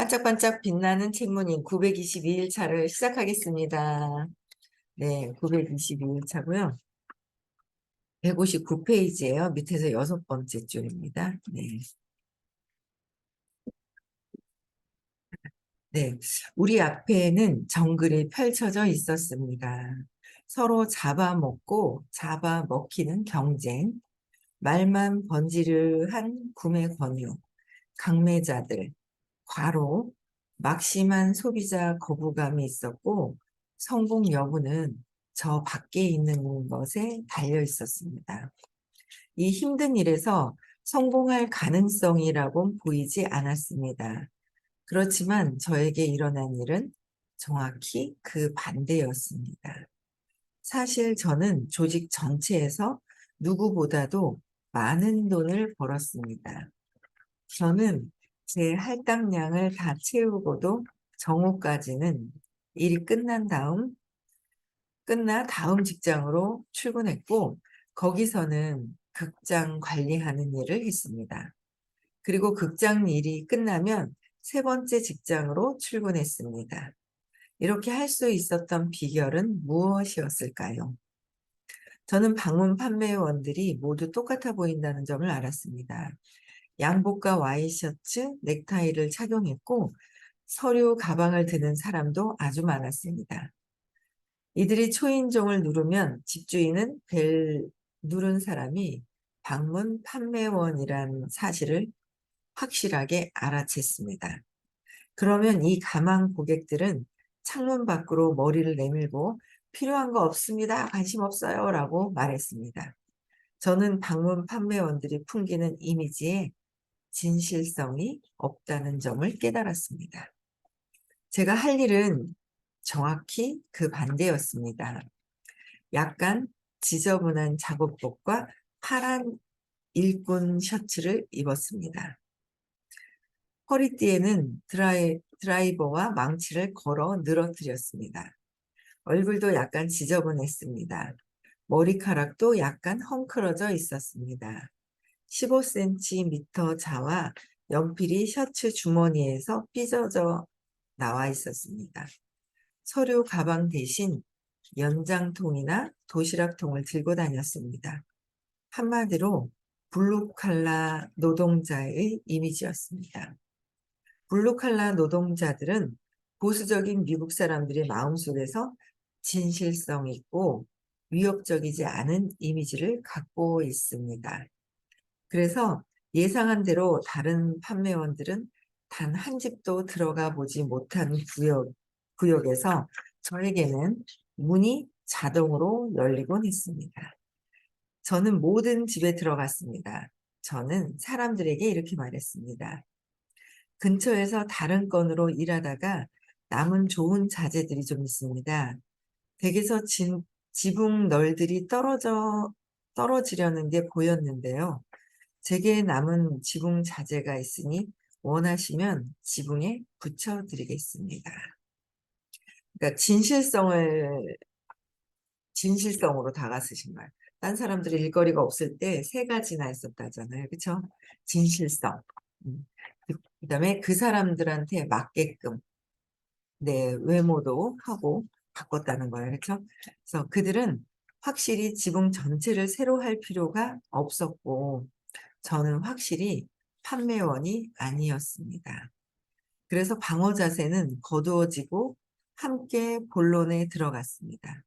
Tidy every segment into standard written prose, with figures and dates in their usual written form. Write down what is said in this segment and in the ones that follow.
반짝반짝 빛나는 책무님 922일 차를 시작하겠습니다. 네, 922일 차고요. 159페이지예요. 밑에서 6번째 줄입니다. 네. 네. 우리 앞에는 정글이 펼쳐져 있었습니다. 서로 잡아먹고 잡아먹히는 경쟁, 말만 번지르한 구매 권유, 강매자들, 과로, 막심한 소비자 거부감이 있었고 성공 여부는 저 밖에 있는 것에 달려 있었습니다. 이 힘든 일에서 성공할 가능성이라고는 보이지 않았습니다. 그렇지만 저에게 일어난 일은 정확히 그 반대였습니다. 사실 저는 조직 전체에서 누구보다도 많은 돈을 벌었습니다. 저는 제 할당량을 다 채우고도 정오까지는 일이 끝나 다음 직장으로 출근했고, 거기서는 극장 관리하는 일을 했습니다. 그리고 극장 일이 끝나면 세 번째 직장으로 출근했습니다. 이렇게 할 수 있었던 비결은 무엇이었을까요? 저는 방문 판매원들이 모두 똑같아 보인다는 점을 알았습니다. 양복과 와이셔츠, 넥타이를 착용했고 서류 가방을 드는 사람도 아주 많았습니다. 이들이 초인종을 누르면 집주인은 벨 누른 사람이 방문 판매원이란 사실을 확실하게 알아챘습니다. 그러면 이 가망 고객들은 창문 밖으로 머리를 내밀고 필요한 거 없습니다. 관심 없어요. 라고 말했습니다. 저는 방문 판매원들이 풍기는 이미지에 진실성이 없다는 점을 깨달았습니다. 제가 할 일은 정확히 그 반대였습니다. 약간 지저분한 작업복과 파란 일꾼 셔츠를 입었습니다. 허리띠에는 드라이버와 망치를 걸어 늘어뜨렸습니다. 얼굴도 약간 지저분했습니다. 머리카락도 약간 헝클어져 있었습니다. 15cm 자와 연필이 셔츠 주머니에서 삐져져 나와 있었습니다. 서류 가방 대신 연장통이나 도시락통을 들고 다녔습니다. 한마디로 블루칼라 노동자의 이미지였습니다. 블루칼라 노동자들은 보수적인 미국 사람들의 마음속에서 진실성 있고 위협적이지 않은 이미지를 갖고 있습니다. 그래서 예상한 대로 다른 판매원들은 단 한 집도 들어가 보지 못한 구역에서 저에게는 문이 자동으로 열리곤 했습니다. 저는 모든 집에 들어갔습니다. 저는 사람들에게 이렇게 말했습니다. 근처에서 다른 건으로 일하다가 남은 좋은 자재들이 좀 있습니다. 댁에서 지붕 널들이 떨어지려는 게 보였는데요. 제게 남은 지붕 자재가 있으니 원하시면 지붕에 붙여드리겠습니다. 그러니까 진실성으로 다가서신 말. 딴 사람들이 일거리가 없을 때 세 가지나 있었다잖아요. 그렇죠? 진실성. 그다음에 그 사람들한테 맞게끔 내 외모도 하고 바꿨다는 거예요. 그렇죠? 그래서 그들은 확실히 지붕 전체를 새로 할 필요가 없었고 저는 확실히 판매원이 아니었습니다. 그래서 방어 자세는 거두어지고 함께 본론에 들어갔습니다.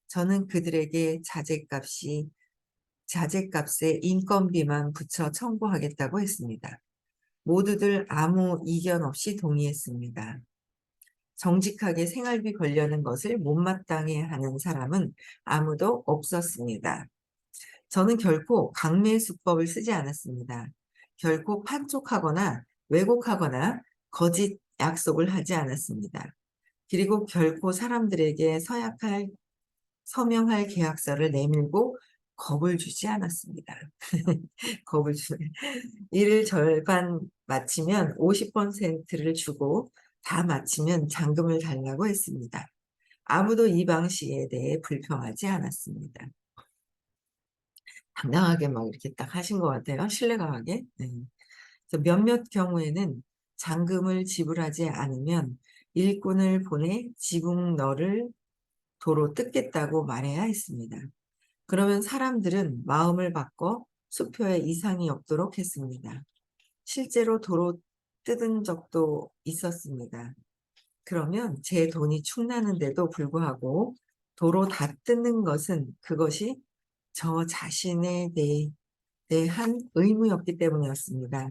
저는 그들에게 자재값에 인건비만 붙여 청구하겠다고 했습니다. 모두들 아무 이견 없이 동의했습니다. 정직하게 생활비 걸려는 것을 못마땅해 하는 사람은 아무도 없었습니다. 저는 결코 강매 수법을 쓰지 않았습니다. 결코 판촉하거나 왜곡하거나 거짓 약속을 하지 않았습니다. 그리고 결코 사람들에게 서명할 계약서를 내밀고 겁을 주지 않았습니다. 겁을 주네. 일을 절반 마치면 50%를 주고 다 마치면 잔금을 달라고 했습니다. 아무도 이 방식에 대해 불평하지 않았습니다. 당당하게 막 이렇게 딱 하신 것 같아요. 신뢰가 가게. 네. 그래서 몇몇 경우에는 잔금을 지불하지 않으면 일꾼을 보내 지붕 너를 도로 뜯겠다고 말해야 했습니다. 그러면 사람들은 마음을 바꿔 수표에 이상이 없도록 했습니다. 실제로 도로 뜯은 적도 있었습니다. 그러면 제 돈이 축나는데도 불구하고 도로 다 뜯는 것은 그것이 저 자신에 대한 의무였기 때문이었습니다.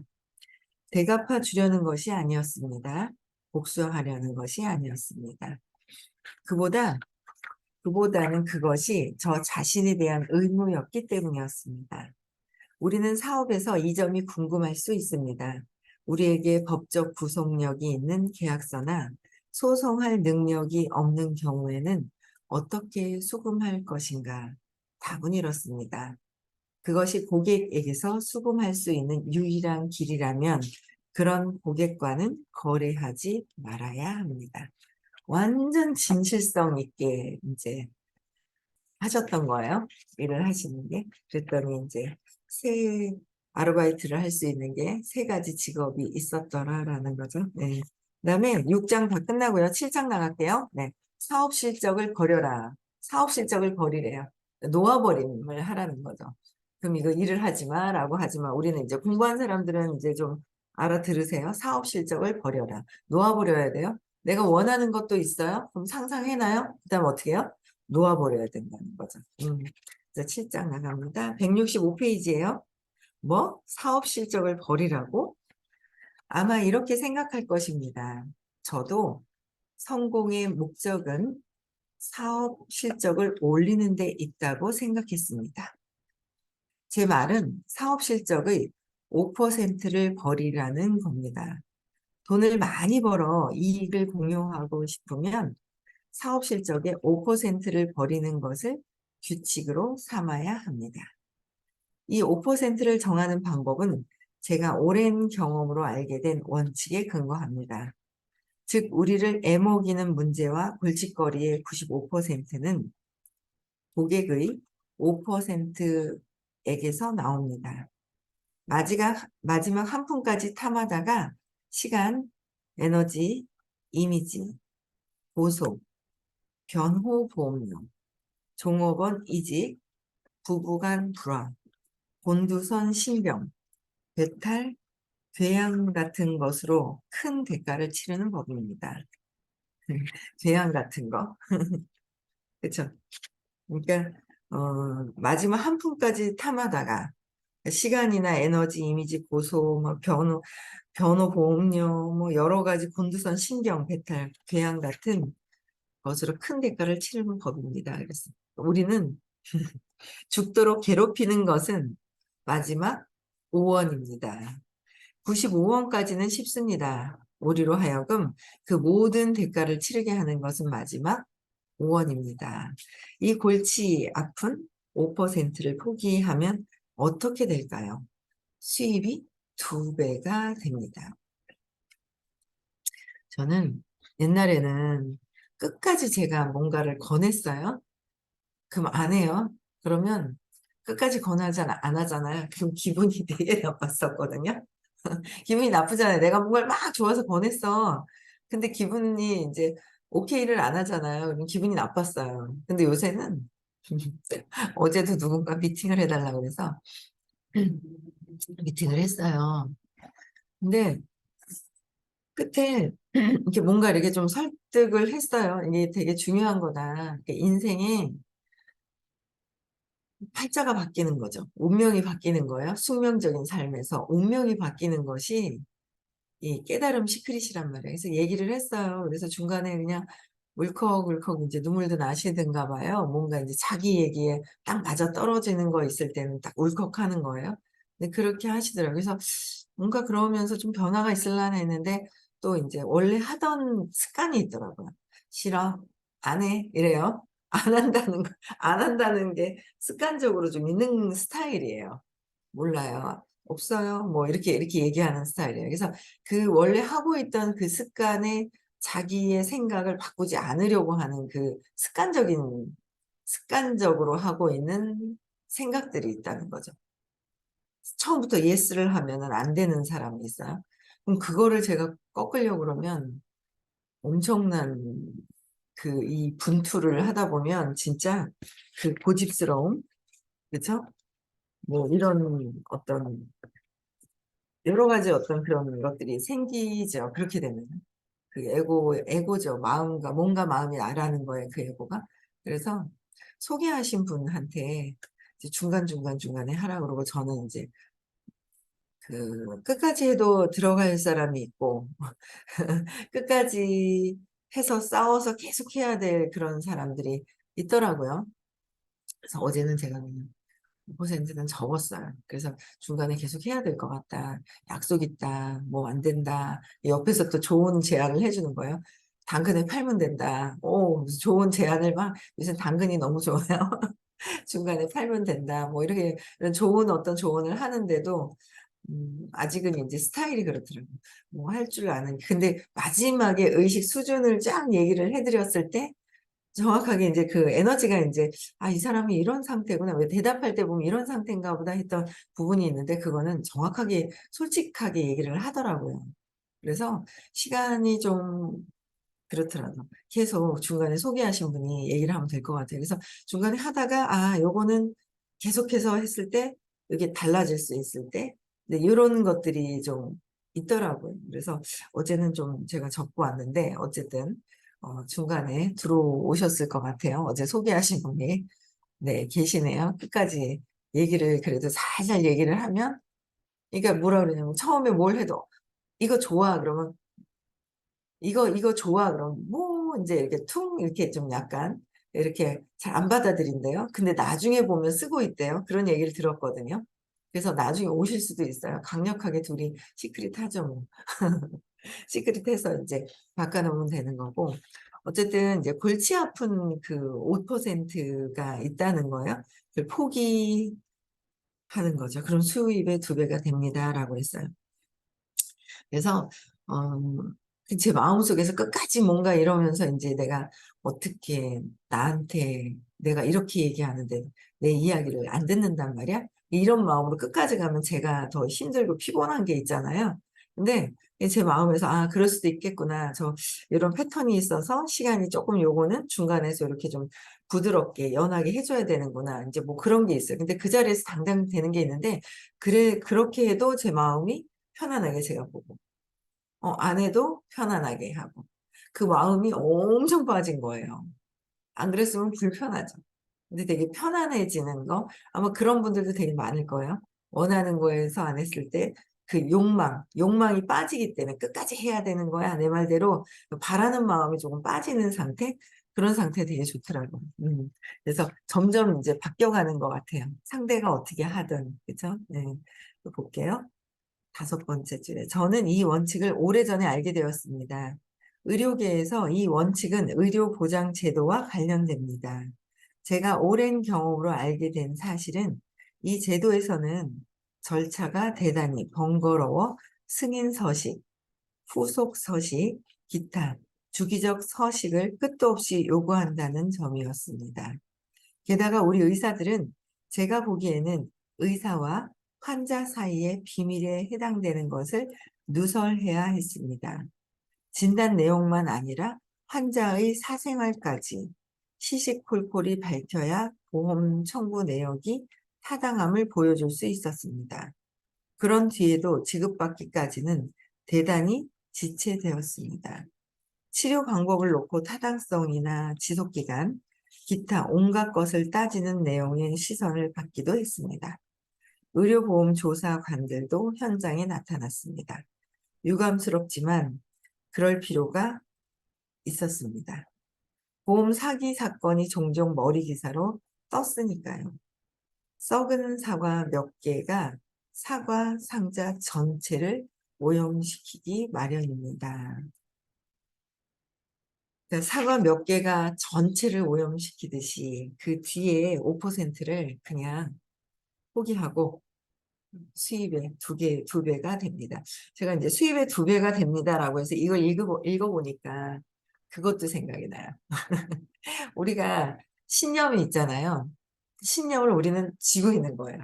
대갚아 주려는 것이 아니었습니다. 복수하려는 것이 아니었습니다. 그보다는 그것이 저 자신에 대한 의무였기 때문이었습니다. 우리는 사업에서 이 점이 궁금할 수 있습니다. 우리에게 법적 구속력이 있는 계약서나 소송할 능력이 없는 경우에는 어떻게 수금할 것인가? 답은 이렇습니다. 그것이 고객에게서 수금할 수 있는 유일한 길이라면 그런 고객과는 거래하지 말아야 합니다. 완전 진실성 있게 이제 하셨던 거예요. 일을 하시는 게. 그랬더니 이제 세 아르바이트를 할 수 있는 게 세 가지 직업이 있었더라라는 거죠. 네. 그다음에 6장 다 끝나고요. 7장 나갈게요. 네. 사업 실적을 버려라. 사업 실적을 버리래요. 놓아버림을 하라는 거죠. 그럼 이거 일을 하지 마라고 하지만 우리는 이제 공부한 사람들은 이제 좀 알아들으세요. 사업 실적을 버려라. 놓아버려야 돼요. 내가 원하는 것도 있어요. 그럼 상상해놔요. 그다음 어떻게 해요? 놓아버려야 된다는 거죠. 자, 7장 나갑니다. 165페이지예요. 뭐? 사업 실적을 버리라고? 아마 이렇게 생각할 것입니다. 저도 성공의 목적은 사업 실적을 올리는 데 있다고 생각했습니다. 제 말은 사업 실적의 5%를 버리라는 겁니다. 돈을 많이 벌어 이익을 공유하고 싶으면 사업 실적의 5%를 버리는 것을 규칙으로 삼아야 합니다. 이 5%를 정하는 방법은 제가 오랜 경험으로 알게 된 원칙에 근거합니다. 즉, 우리를 애먹이는 문제와 골칫거리의 95%는 고객의 5%에게서 나옵니다. 마지막 한 푼까지 탐하다가 시간, 에너지, 이미지, 보소, 변호보험료, 종업원 이직, 부부간 불화, 곤두선 신병, 배탈, 괴양 같은 것으로 큰 대가를 치르는 법입니다. 괴양 같은 거. 그렇죠? 그러니까 마지막 한 푼까지 탐하다가 시간이나 에너지, 이미지, 고소, 뭐 변호 보험료, 뭐 여러 가지 곤두선 신경, 배탈, 괴양 같은 것으로 큰 대가를 치르는 법입니다. 그래서 우리는 죽도록 괴롭히는 것은 마지막 5원입니다. 95원까지는 쉽습니다. 우리로 하여금 그 모든 대가를 치르게 하는 것은 마지막 5원입니다. 이 골치 아픈 5%를 포기하면 어떻게 될까요? 수입이 2배가 됩니다. 저는 옛날에는 끝까지 제가 뭔가를 권했어요. 그럼 안 해요. 그러면 끝까지 권하지 안 하잖아요. 그럼 기분이 되게 나빴었거든요. 기분이 나쁘잖아요. 내가 뭔가를 막 좋아서 권했어. 근데 기분이 이제 오케이를 안 하잖아요. 그럼 기분이 나빴어요. 근데 요새는 어제도 누군가 미팅을 해달라고 해서 미팅을 했어요. 근데 끝에 이렇게 뭔가 이렇게 좀 설득을 했어요. 이게 되게 중요한 거다. 인생에 팔자가 바뀌는 거죠. 운명이 바뀌는 거예요. 숙명적인 삶에서 운명이 바뀌는 것이 이 깨달음 시크릿이란 말이에요. 그래서 얘기를 했어요. 그래서 중간에 그냥 울컥울컥 이제 눈물도 나시든가 봐요. 뭔가 이제 자기 얘기에 딱 맞아 떨어지는 거 있을 때는 딱 울컥하는 거예요. 근데 그렇게 하시더라고요. 그래서 뭔가 그러면서 좀 변화가 있으려나 했는데 또 이제 원래 하던 습관이 있더라고요. 싫어, 안 해, 이래요. 안 한다는 게 습관적으로 좀 있는 스타일이에요. 몰라요. 없어요. 뭐 이렇게 얘기하는 스타일이에요. 그래서 그 원래 하고 있던 그 습관에 자기의 생각을 바꾸지 않으려고 하는 그 습관적으로 하고 있는 생각들이 있다는 거죠. 처음부터 예스를 하면은 안 되는 사람이 있어요. 그럼 그거를 제가 꺾으려고 그러면 엄청난 이 분투를 하다 보면 진짜 그 고집스러움, 그쵸? 뭐 이런 어떤 여러 가지 어떤 그런 것들이 생기죠. 그렇게 되면. 그 에고죠. 마음과, 몸과 마음이 나라는 거예요. 그 에고가. 그래서 소개하신 분한테 이제 중간에 하라 그러고 저는 이제 끝까지 해도 들어갈 사람이 있고, 끝까지 해서 싸워서 계속 해야 될 그런 사람들이 있더라고요. 그래서 어제는 제가 그냥 5%는 접었어요. 그래서 중간에 계속 해야 될 것 같다. 약속 있다. 뭐 안 된다. 옆에서 또 좋은 제안을 해주는 거예요. 당근에 팔면 된다. 오, 무슨 좋은 제안을 막, 요새 당근이 너무 좋아요. 중간에 팔면 된다. 뭐 이렇게 이런 좋은 어떤 조언을 하는데도 아직은 이제 스타일이 그렇더라고요. 뭐 할 줄 아는. 근데 마지막에 의식 수준을 쫙 얘기를 해드렸을 때 정확하게 이제 그 에너지가 이제 아, 이 사람이 이런 상태구나. 왜 대답할 때 보면 이런 상태인가 보다 했던 부분이 있는데 그거는 정확하게 솔직하게 얘기를 하더라고요. 그래서 시간이 좀 그렇더라도 계속 중간에 소개하신 분이 얘기를 하면 될 것 같아요. 그래서 중간에 하다가 아, 요거는 계속해서 했을 때 이게 달라질 수 있을 때 네, 이런 것들이 좀 있더라고요. 그래서 어제는 좀 제가 적고 왔는데 어쨌든 중간에 들어오셨을 것 같아요. 어제 소개하신 분이 네, 계시네요. 끝까지 얘기를 그래도 살살 얘기를 하면 그러니까 뭐라 그러냐면 처음에 뭘 해도 이거 좋아 그러면 이거 좋아 그럼 뭐 이제 이렇게 퉁 이렇게 좀 약간 이렇게 잘 안 받아들인대요. 근데 나중에 보면 쓰고 있대요. 그런 얘기를 들었거든요. 그래서 나중에 오실 수도 있어요. 강력하게 둘이 시크릿 하죠 뭐. 시크릿 해서 이제 바꿔놓으면 되는 거고. 어쨌든 이제 골치 아픈 그 5%가 있다는 거예요. 그걸 포기하는 거죠. 그럼 수입의 2배가 됩니다라고 했어요. 그래서 제 마음속에서 끝까지 뭔가 이러면서 이제 내가 어떻게 나한테 내가 이렇게 얘기하는데 내 이야기를 안 듣는단 말이야? 이런 마음으로 끝까지 가면 제가 더 힘들고 피곤한 게 있잖아요. 근데 제 마음에서 아 그럴 수도 있겠구나. 저 이런 패턴이 있어서 시간이 조금 요거는 중간에서 이렇게 좀 부드럽게 연하게 해줘야 되는구나. 이제 뭐 그런 게 있어요. 근데 그 자리에서 당장 되는 게 있는데 그래 그렇게 해도 제 마음이 편안하게 제가 보고 안 해도 편안하게 하고 그 마음이 엄청 빠진 거예요. 안 그랬으면 불편하죠. 근데 되게 편안해지는 거 아마 그런 분들도 되게 많을 거예요. 원하는 거에서 안 했을 때 그 욕망이 빠지기 때문에 끝까지 해야 되는 거야. 내 말대로 바라는 마음이 조금 빠지는 상태? 그런 상태 되게 좋더라고요. 그래서 점점 이제 바뀌어가는 것 같아요. 상대가 어떻게 하든, 그죠? 네. 또 볼게요. 5번째 줄에 저는 이 원칙을 오래전에 알게 되었습니다. 의료계에서 이 원칙은 의료보장 제도와 관련됩니다. 제가 오랜 경험으로 알게 된 사실은 이 제도에서는 절차가 대단히 번거로워 승인 서식, 후속 서식, 기타 주기적 서식을 끝도 없이 요구한다는 점이었습니다. 게다가 우리 의사들은 제가 보기에는 의사와 환자 사이의 비밀에 해당되는 것을 누설해야 했습니다. 진단 내용만 아니라 환자의 사생활까지 시시콜콜이 밝혀야 보험 청구 내역이 타당함을 보여줄 수 있었습니다. 그런 뒤에도 지급받기까지는 대단히 지체되었습니다. 치료 방법을 놓고 타당성이나 지속기간, 기타 온갖 것을 따지는 내용의 시선을 받기도 했습니다. 의료보험조사관들도 현장에 나타났습니다. 유감스럽지만 그럴 필요가 있었습니다. 보험 사기 사건이 종종 머리 기사로 떴으니까요. 썩은 사과 몇 개가 사과 상자 전체를 오염시키기 마련입니다. 그러니까 사과 몇 개가 전체를 오염시키듯이 그 뒤에 5%를 그냥 포기하고 수입의 2배가 됩니다. 제가 이제 수입의 2배가 됩니다라고 해서 이걸 읽어보니까 그것도 생각이 나요. 우리가 신념이 있잖아요. 신념을 우리는 쥐고 있는 거예요.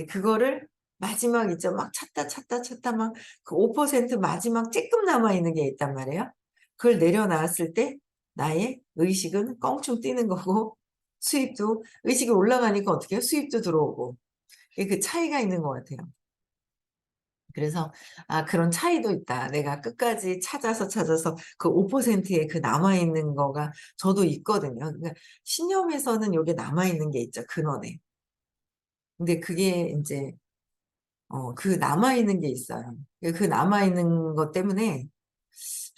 그거를 마지막 있죠. 막 찾다 막 그 5% 마지막 쬐끔 남아있는 게 있단 말이에요. 그걸 내려놨을 때 나의 의식은 껑충 뛰는 거고 수입도 의식이 올라가니까 어떻게 해요? 수입도 들어오고. 그 차이가 있는 것 같아요. 그래서 그런 차이도 있다. 내가 끝까지 찾아서 그 5%의 그 남아있는 거가 저도 있거든요. 그러니까 신념에서는 요게 남아있는 게 있죠, 근원에. 근데 그게 인제 그 남아있는 게 있어요. 그 남아있는 것 때문에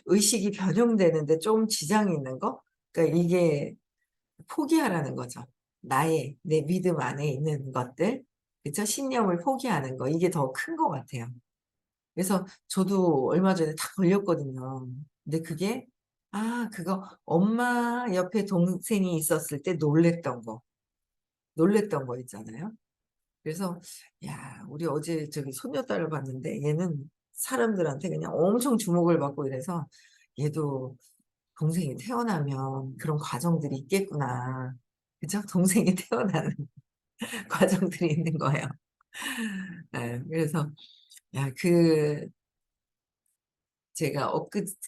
의식이 변형되는데 좀 지장이 있는 거? 그러니까 이게 포기하라는 거죠. 내 믿음 안에 있는 것들, 그쵸? 신념을 포기하는 거. 이게 더 큰 것 같아요. 그래서 저도 얼마 전에 딱 걸렸거든요. 근데 그게 그거 엄마 옆에 동생이 있었을 때 놀랬던 거 있잖아요. 그래서 야, 우리 어제 저기 손녀딸을 봤는데 얘는 사람들한테 그냥 엄청 주목을 받고 이래서 '얘도 동생이 태어나면 그런 과정들이 있겠구나.' 그죠? 동생이 태어나는 과정들이 있는 거예요. 예. 그래서 야, 제가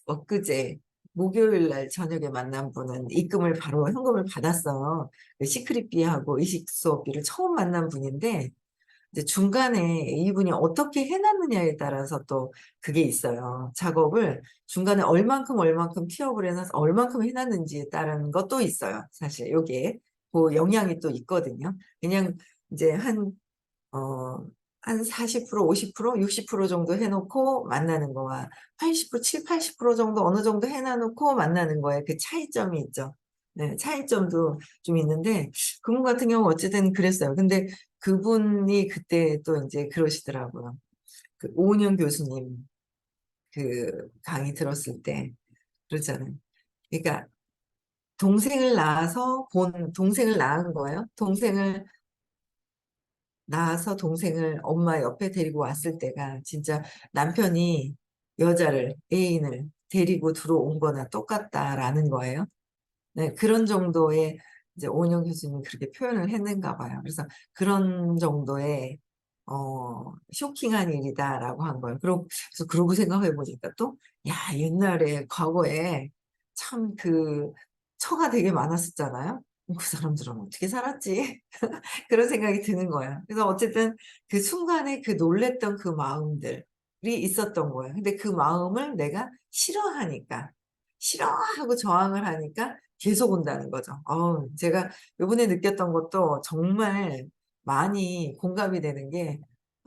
엊그제 목요일 날 저녁에 만난 분은 입금을 바로 현금을 받았어요. 그 시크릿비하고 의식 수업비를 처음 만난 분인데 이제 중간에 이분이 어떻게 해 놨느냐에 따라서 또 그게 있어요. 작업을 중간에 얼만큼 티업을 해 놔서 얼만큼 해 놨는지에 따른 것도 있어요. 사실 요게 영향이 또 있거든요. 그냥 이제 어 한 40% 50% 60% 정도 해 놓고 만나는 거와 80% 70-80% 정도 어느 정도 해 놓고 만나는 거에 그 차이점이 있죠. 네. 차이점도 좀 있는데 그분 같은 경우 어쨌든 그랬어요. 근데 그분이 그때 또 인제 그러시더라고요. 그 오은영 교수님 그 강의 들었을 때 그러잖아요. 그러니까 동생을 낳은 거예요. 동생을 낳아서 동생을 엄마 옆에 데리고 왔을 때가 진짜 남편이 애인을 데리고 들어온 거나 똑같다라는 거예요. 네. 그런 정도의 이제 오은영 교수님이 그렇게 표현을 했는가 봐요. 그래서 그런 정도의 "쇼킹한 일이다."라고 한 거예요. 그래서 그러고 생각해 보니까 또 야, 옛날에 과거에 참 처가 되게 많았었잖아요. 그 사람들은 어떻게 살았지?' 그런 생각이 드는 거예요. 그래서 어쨌든 그 순간에 그 놀랐던 그 마음들이 있었던 거예요. 근데 그 마음을 내가 싫어하고 저항을 하니까 계속 온다는 거죠. 제가 요번에 느꼈던 것도 정말 많이 공감이 되는 게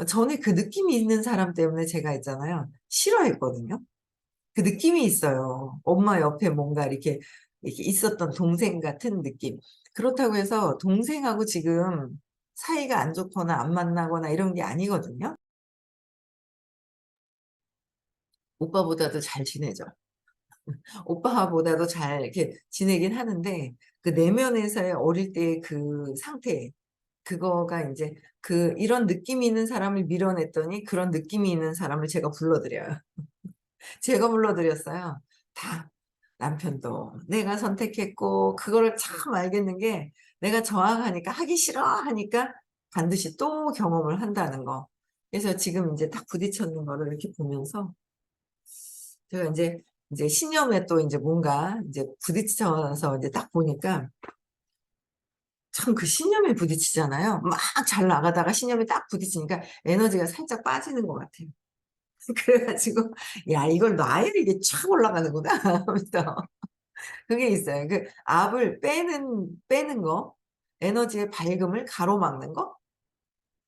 전에 그 느낌이 있는 사람 때문에 제가 있잖아요. 싫어했거든요. 그 느낌이 있어요. 엄마 옆에 뭔가 이렇게 있었던 동생 같은 느낌. 그렇다고 해서 동생하고 지금 사이가 안 좋거나 안 만나거나 이런 게 아니거든요. 오빠보다도 잘 지내죠. 오빠보다도 잘 이렇게 지내긴 하는데 그 내면에서의 어릴 때의 그 상태, 그거가 인제 이런 느낌이 있는 사람을 밀어냈더니 그런 느낌이 있는 사람을 제가 불러들여요. 제가 불러들였어요. 다 남편도 내가 선택했고 그거를 참 알겠는 게 내가 저항하니까 하기 싫어하니까 반드시 또 경험을 한다는 거. 그래서 지금 인제 딱 부딪혔는 거를 이렇게 보면서 제가 인제 신념에 또 인제 뭔가 인제 부딪혀서 인제 딱 보니까 참 그 신념에 부딪히잖아요. 막 잘 나가다가 신념에 딱 부딪히니까 에너지가 살짝 빠지는 것 같아요. 그래 가지고 '야, 이걸 놔야 이게 촥 올라가는구나.' 하면서 그게 있어요. 그 압을 빼는 거, 에너지의 밝음을 가로막는 거,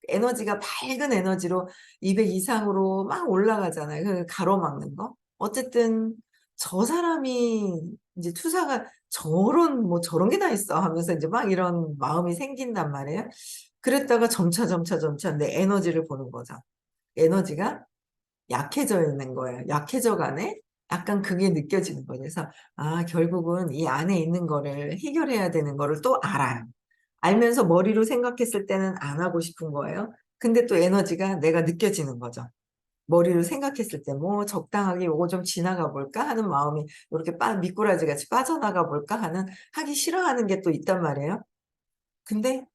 에너지가 밝은 에너지로 200 이상으로 막 올라가잖아요. 가로막는 거. 어쨌든 '저 사람이 인제 투사가 저런 게 다 있어.' 하면서 인제 막 이런 마음이 생긴단 말이에요. 그랬다가 점차 내 에너지를 보는 거죠. 에너지가 약해져 있는 거예요. '약해져 가네?' 약간 그게 느껴지는 거죠. 그래서 결국은 이 안에 있는 거를 해결해야 되는 거를 또 알아요. 알면서 머리로 생각했을 때는 안 하고 싶은 거예요. 근데 또 에너지가 내가 느껴지는 거죠. 머리로 생각했을 때 '뭐 적당하게 요거 좀 지나가 볼까?' 하는 마음이 요렇게 미꾸라지 같이 빠져나가 볼까 하는 하기 싫어하는 게 또 있단 말이에요. 근데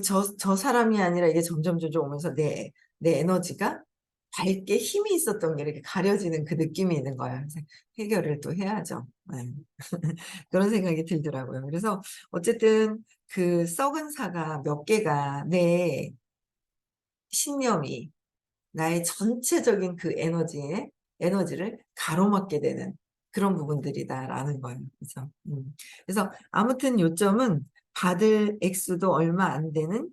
저 사람이 아니라 이게 점점 오면서 내 에너지가 밝게 힘이 있었던 게 이렇게 가려지는 그 느낌이 있는 거예요. 그래서 해결을 또 해야죠. 네. 그런 생각이 들더라고요. 그래서 어쨌든 그 썩은 사과 몇 개가 내 신념이 나의 전체적인 그 에너지를 가로막게 되는 그런 부분들이다라는 거예요. 그래서, 그래서 아무튼 요점은 받을 액수도 얼마 안 되는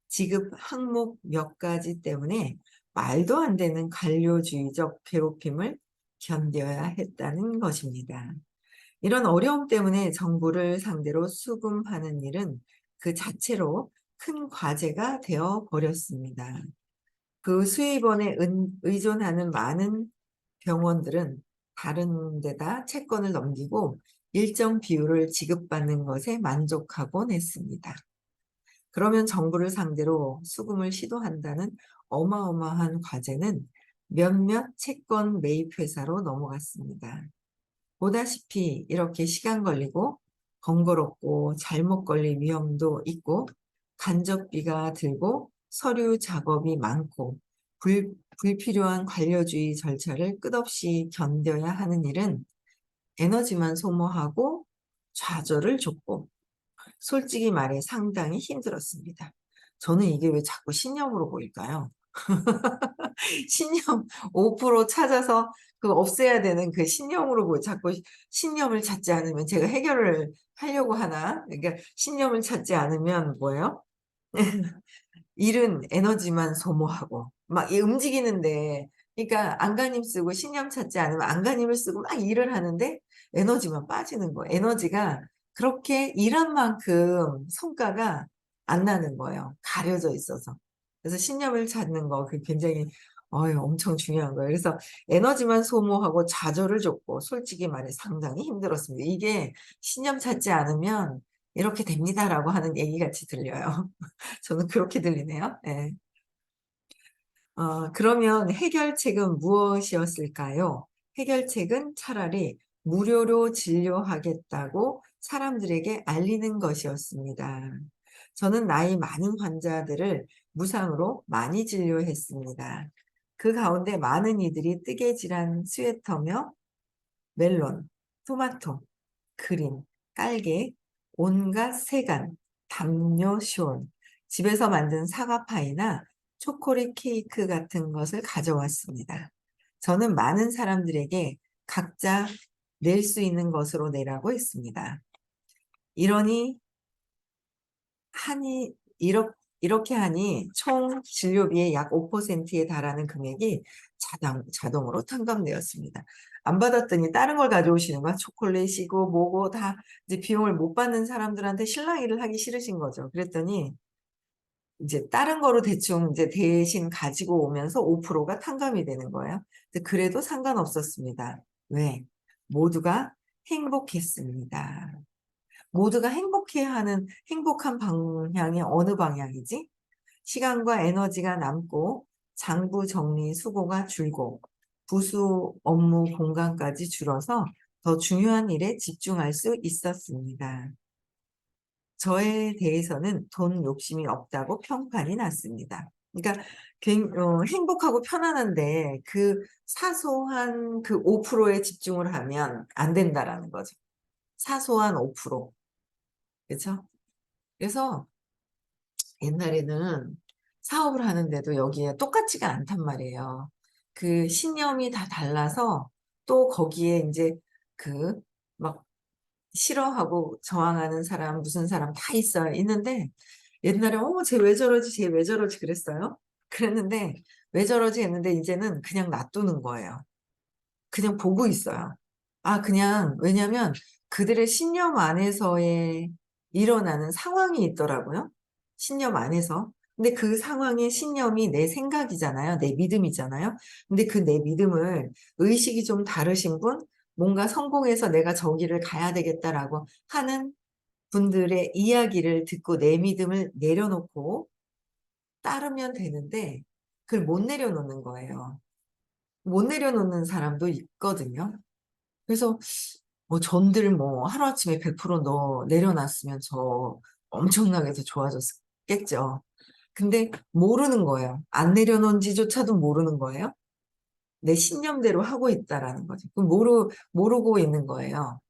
지급 항목 몇 가지 때문에 말도 안 되는 관료주의적 괴롭힘을 견뎌야 했다는 것입니다. 이런 어려움 때문에 정부를 상대로 수금하는 일은 그 자체로 큰 과제가 되어 버렸습니다. 그 수입원에 의존하는 많은 병원들은 다른 데다 채권을 넘기고 일정 비율을 지급받는 것에 만족하곤 했습니다. 그러면 정부를 상대로 수금을 시도한다는 어마어마한 과제는 몇몇 채권 매입 회사로 넘어갔습니다. 보다시피 이렇게 시간 걸리고 번거롭고 잘못 걸릴 위험도 있고 간접비가 들고 서류 작업이 많고 불필요한 관료주의 절차를 끝없이 견뎌야 하는 일은 에너지만 소모하고 좌절을 줬고 솔직히 말해 상당히 힘들었습니다. 저는 이게 왜 자꾸 신념으로 보일까요? 신념 5% 찾아서 그 없애야 되는 그 신념으로 자꾸 신념을 찾지 않으면 제가 해결을 하려고 하나? 그러니까 신념을 찾지 않으면 뭐예요? 일은 에너지만 소모하고 막 움직이는데 그러니까 안간힘 쓰고 신념 찾지 않으면 안간힘을 쓰고 막 일을 하는데 에너지만 빠지는 거예요. 에너지가 그렇게 일한 만큼 성과가 안 나는 거예요. 가려져 있어서. 그래서 신념을 찾는 거 그게 굉장히 엄청 중요한 거예요. 그래서 에너지만 소모하고 좌절을 줬고 솔직히 말해 상당히 힘들었습니다. 이게 신념 찾지 않으면 이렇게 됩니다라고 하는 얘기 같이 들려요. 저는 그렇게 들리네요. 네. 그러면 해결책은 무엇이었을까요? 해결책은 차라리 무료로 진료하겠다고 사람들에게 알리는 것이었습니다. 저는 나이 많은 환자들을 무상으로 많이 진료했습니다. 그 가운데 많은 이들이 뜨개질한 스웨터며 멜론, 토마토, 그린, 깔개, 온갖 세간, 담요 숄, 집에서 만든 사과파이나 초콜릿 케이크 같은 것을 가져왔습니다. 저는 많은 사람들에게 각자 낼 수 있는 것으로 내라고 했습니다. 이러니 이렇게 하니 총 진료비의 약 5%에 달하는 금액이 자동으로 탕감되었습니다. 안 받았더니 다른 걸 가져오시는 거야. 초콜릿이고 뭐고 다 이제 비용을 못 받는 사람들한테 실랑이를 하기 싫으신 거죠. 그랬더니 이제 다른 거로 대충 이제 대신 가지고 오면서 5%가 탕감이 되는 거예요. 그래도 상관없었습니다. 왜? 모두가 행복했습니다. 모두가 행복해하는 행복한 방향이 어느 방향이지? 시간과 에너지가 남고 장부 정리 수고가 줄고 부수 업무 공간까지 줄어서 더 중요한 일에 집중할 수 있었습니다. 저에 대해서는 돈 욕심이 없다고 평판이 났습니다. 그러니까 행복하고 편안한데 그 사소한 그 5%에 집중을 하면 안 된다라는 거죠. 사소한 5%. 그렇죠? 그래서 옛날에는 사업을 하는데도 여기에 똑같지가 않단 말이에요. 그 신념이 다 달라서 또 거기에 이제 그 막 싫어하고 저항하는 사람, 무슨 사람 다 있어요. 있는데 옛날에 쟤 왜 저러지? 쟤 왜 저러지? 그랬어요. 그랬는데 왜 저러지? 했는데 이제는 그냥 놔두는 거예요. 그냥 보고 있어요. 그냥 왜냐면 그들의 신념 안에서의 일어나는 상황이 있더라고요. 신념 안에서. 근데 그 상황의 신념이 내 생각이잖아요. 내 믿음이잖아요. 근데 그 내 믿음을 의식이 좀 다르신 분, 뭔가 성공해서 내가 저기를 가야 되겠다라고 하는 분들의 이야기를 듣고 내 믿음을 내려놓고 따르면 되는데 그걸 못 내려놓는 거예요. 못 내려놓는 사람도 있거든요. 그래서 전들 하루아침에 100% 내려놨으면 저 엄청나게 더 좋아졌겠죠. 근데 모르는 거예요. 안 내려놓은지조차도 모르는 거예요. 내 신념대로 하고 있다라는 거죠. 모르고 있는 거예요.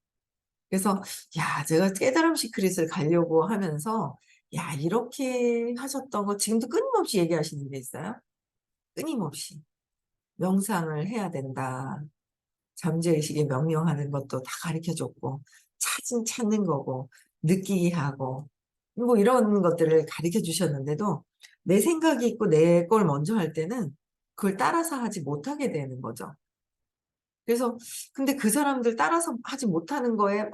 그래서, 야, 제가 깨달음 시크릿을 가려고 하면서, 야, 이렇게 하셨던 거 지금도 끊임없이 얘기하시는 게 있어요. 끊임없이. 명상을 해야 된다. 잠재의식에 명령하는 것도 다 가르쳐 줬고, 찾는 거고, 느끼게 하고, 뭐 이런 것들을 가르쳐 주셨는데도 내 생각이 있고 내 걸 먼저 할 때는 그걸 따라서 하지 못하게 되는 거죠. 그래서, 근데 그 사람들 따라서 하지 못하는 거에 막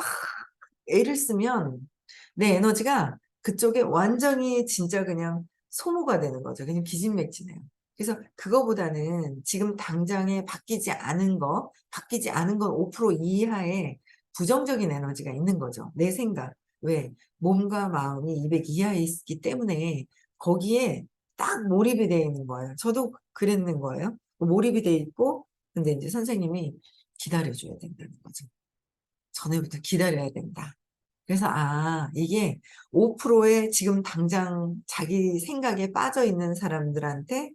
애를 쓰면 내 에너지가 그쪽에 완전히 진짜 그냥 소모가 되는 거죠. 그냥 기진맥진해요. 그래서 그거보다는 지금 당장에 바뀌지 않은 건 5% 이하의 부정적인 에너지가 있는 거죠. 내 생각. 왜? 몸과 마음이 200 이하에 있기 때문에 거기에 딱 몰입이 되어 있는 거예요. 저도 그랬는 거예요. 몰입이 되어 있고, 근데 이제 선생님이 기다려줘야 된다는 거죠. 전에부터 기다려야 된다. 그래서, 이게 5%의 지금 당장 자기 생각에 빠져 있는 사람들한테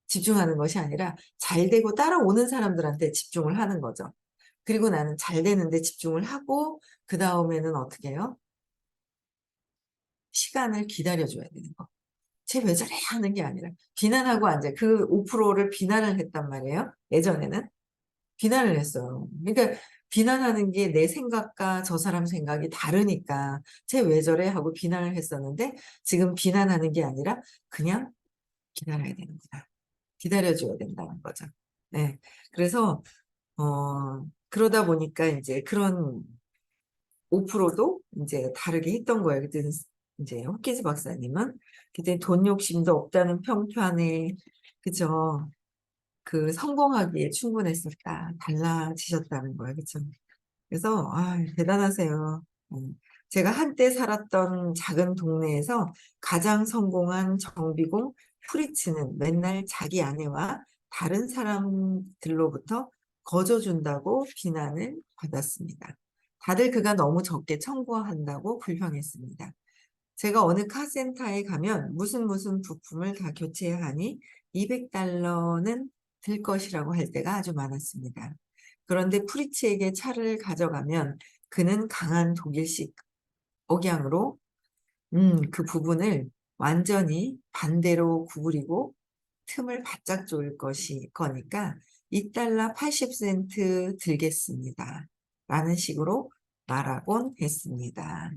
집중하는 것이 아니라 잘 되고 따라오는 사람들한테 집중을 하는 거죠. 그리고 나는 잘 되는데 집중을 하고, 그 다음에는 어떻게 해요? 시간을 기다려줘야 되는 거. 쟤 왜 저래? 하는 게 아니라, 비난하고 앉아. 그 5%를 비난을 했단 말이에요. 예전에는. 비난을 했어요. 그러니까 비난하는 게 내 생각과 저 사람 생각이 다르니까 쟤 왜 저래 하고 비난을 했었는데 지금 비난하는 게 아니라 그냥 기다려야 되는구나. 기다려줘야 된다는 거죠. 네. 그래서 그러다 보니까 이제 그런 5%도 이제 다르게 했던 거예요. 그때 이제 호키즈 박사님은 그때 돈 욕심도 없다는 평판에 그죠. 그 성공하기에 충분했었다. 달라지셨다는 거예요. 그쵸? 그래서, 대단하세요. 제가 한때 살았던 작은 동네에서 가장 성공한 정비공 프리츠는 맨날 자기 아내와 다른 사람들로부터 거저준다고 비난을 받았습니다. 다들 그가 너무 적게 청구한다고 불평했습니다. 제가 어느 카센터에 가면 무슨 부품을 다 교체해야 하니 200달러는 들 것이라고 할 때가 아주 많았습니다. 그런데 프리츠에게 차를 가져가면 그는 강한 독일식 억양으로 그 부분을 완전히 반대로 구부리고 틈을 바짝 조일 거니까 2달러 80센트 들겠습니다. 라는 식으로 말하곤 했습니다.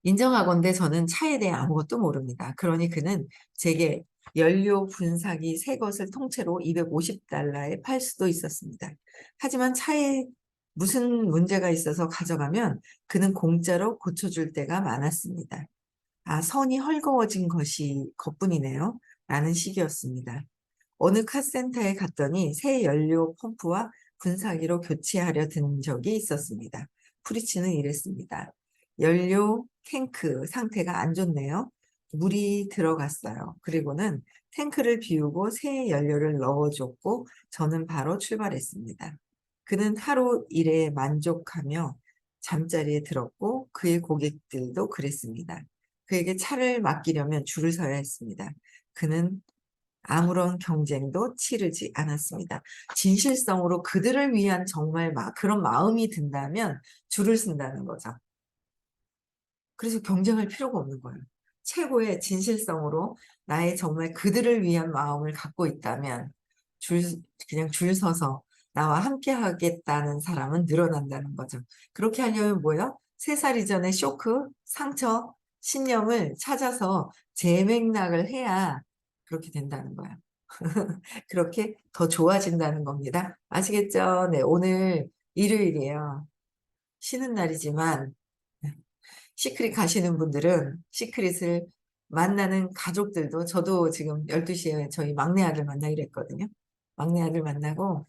인정하건대 저는 차에 대해 아무것도 모릅니다. 그러니 그는 제게 연료 분사기 새 것을 통째로 250달러에 팔 수도 있었습니다. 하지만 차에 무슨 문제가 있어서 가져가면 그는 공짜로 고쳐줄 때가 많았습니다. 선이 헐거워진 것뿐이네요. 라는 식이었습니다. 어느 카센터에 갔더니 새 연료 펌프와 분사기로 교체하려 든 적이 있었습니다. 프리츠는 이랬습니다. 연료 탱크 상태가 안 좋네요. 물이 들어갔어요. 그리고는 탱크를 비우고 새 연료를 넣어줬고 저는 바로 출발했습니다. 그는 하루 일에 만족하며 잠자리에 들었고 그의 고객들도 그랬습니다. 그에게 차를 맡기려면 줄을 서야 했습니다. 그는 아무런 경쟁도 치르지 않았습니다. 진실성으로 그들을 위한 정말 그런 마음이 든다면 줄을 쓴다는 거죠. 그래서 경쟁할 필요가 없는 거예요. 최고의 진실성으로 나의 정말 그들을 위한 마음을 갖고 있다면 줄, 그냥 줄 서서 나와 함께 하겠다는 사람은 늘어난다는 거죠. 그렇게 하려면 뭐요? 3살 이전의 쇼크, 상처, 신념을 찾아서 재맥락을 해야 그렇게 된다는 거예요. 그렇게 더 좋아진다는 겁니다. 아시겠죠? 네, 오늘 일요일이에요. 쉬는 날이지만 시크릿 가시는 분들은 시크릿을 만나는 가족들도 저도 지금 12시에 저희 막내 아들 만나기로 했거든요. 막내 아들 만나고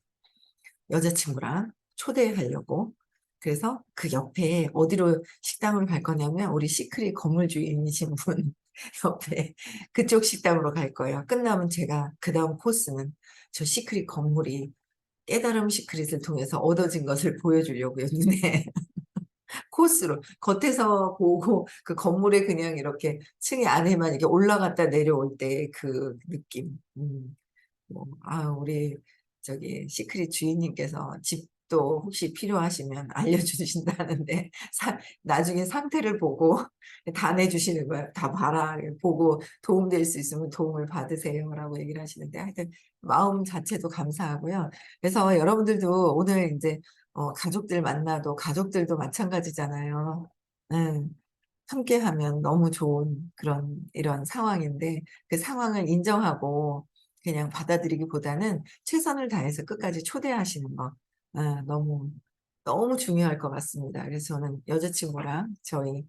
여자친구랑 초대하려고. 그래서 그 옆에 어디로 식당으로 갈 거냐면 우리 시크릿 건물 주인이신 분 옆에 그쪽 식당으로 갈 거예요. 끝나면 제가 그 다음 코스는 저 시크릿 건물이 깨달음 시크릿을 통해서 얻어진 것을 보여주려고요. 눈에 코스로 겉에서 보고 그 건물에 그냥 이렇게 층이 안에만 이렇게 올라갔다 내려올 때 그 느낌. 우리 저기 시크릿 주인님께서 집도 혹시 필요하시면 알려주신다는데 나중에 상태를 보고 다 내주시는 거예요. 다 봐라. 보고 도움될 수 있으면 도움을 받으세요라고 얘기를 하시는데 하여튼 마음 자체도 감사하고요. 그래서 여러분들도 오늘 이제 가족들 만나도 가족들도 마찬가지잖아요. 음, 함께하면 너무 좋은 그런 이런 상황인데 그 상황을 인정하고 그냥 받아들이기보다는 최선을 다해서 끝까지 초대하시는 거 너무 너무 중요할 것 같습니다. 그래서 저는 여자친구랑 저희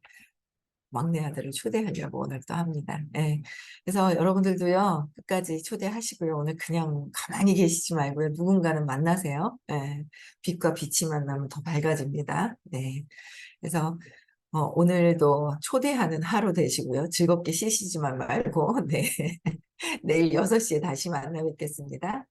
막내 아들을 초대하려고 오늘 또 합니다. 예. 그래서 여러분들도요 끝까지 초대하시고요. 오늘 그냥 가만히 계시지 말고요. 누군가는 만나세요. 예. 빛과 빛이 만나면 더 밝아집니다. 네. 그래서 오늘도 초대하는 하루 되시고요. 즐겁게 쉬시지만 말고, 네. 내일 6시에 다시 만나 뵙겠습니다.